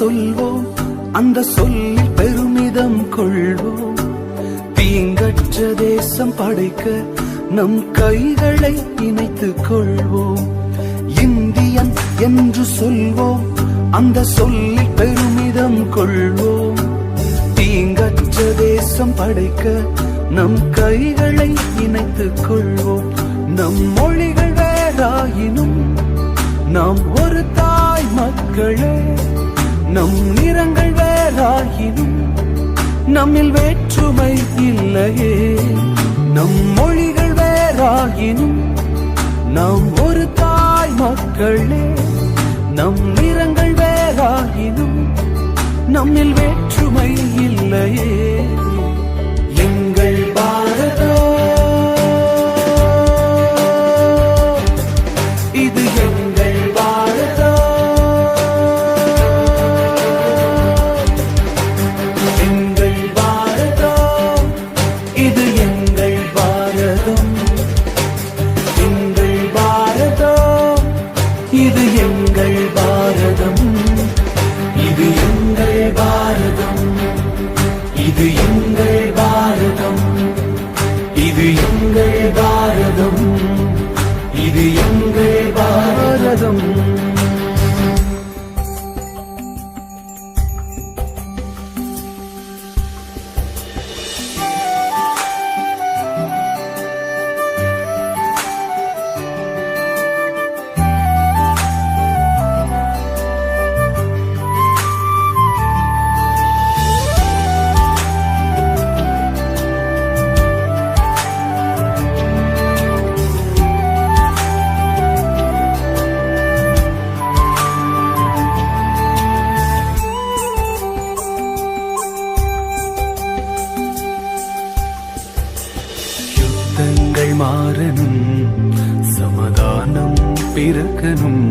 சொல்வோம், அந்த சொல்லில் பெருமிதம் கொள்வோம். தீங்கற்ற தேசம் படைக்க நம் கைகளை இணைத்துக் கொள்வோம். இந்தியன் என்று சொல்வோம், அந்த சொல்லில் பெருமிதம் கொள்வோம். தீங்கற்ற தேசம் படைக்க நம் கைகளை இணைத்துக் கொள்வோம். நம் மொழிகள் வேறாயினும் நாம் ஒரு தாய் மக்களே. நம் நிறங்கள் வேறாயினும் நம்மில் வேற்றுமை இல்லையே. நம் மொழிகள் வேறாயினும் நாம் ஒரு தாய் மக்களே. நம் நிறங்கள் வேறாயினும் நம்மில் வேற்றுமை இல்லையே. எங்கள் பாரதம் இது எங்கள் பாரதம். எங்கள் பாரதம் இது எங்கள் பாரதம். எங்கள் பாரதம் இது எங்கள் பாரதம். இது எங்கள் பாரதம். இது எங்கள் பாரதம். இது எங்கள் பாரதம். இது எங்கள் பாரதம். யுத்தங்கள் மாறணும், சமாதானம் பிறக்கணும்.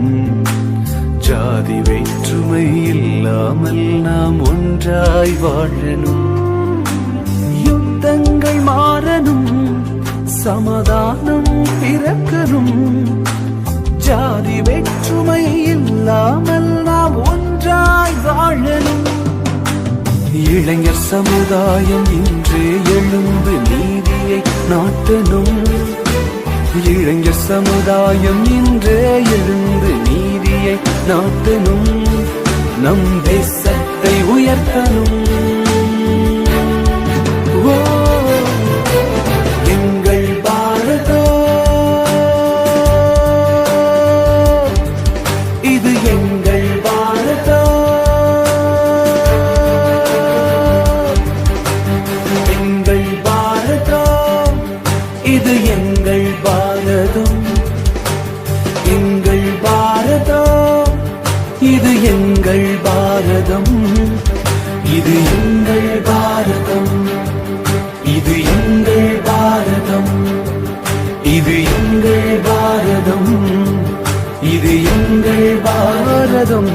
ஜாதி வேற்றுமை இல்லாமல் நாம் ஒன்றாய் வாழணும். யுத்தங்கள் மாறணும், சமாதானம் பிறக்கணும். ஜாதி வேற்றுமை இல்லாமல் நாம் ஒன்றாய் வாழணும். இளைஞர் சமுதாயம் இன்றே எழுந்து நீதியை நாட்டணும். இளைஞர் சமுதாயம் இன்றே எழுந்து நீதியை நாட்டணும். நம் தேசத்தை உயர்த்தணும். ஓ எங்கள் பாரதம் இது எங்கள் பாரதம். இது எங்கள் பாரதம். எங்கள் பாரதம் இது எங்கள் பாரதம். இது எங்கள் பாரதம். இது எங்கள் பாரதம். இது எங்கள் பாரதம். இது எங்கள் பாரதம்.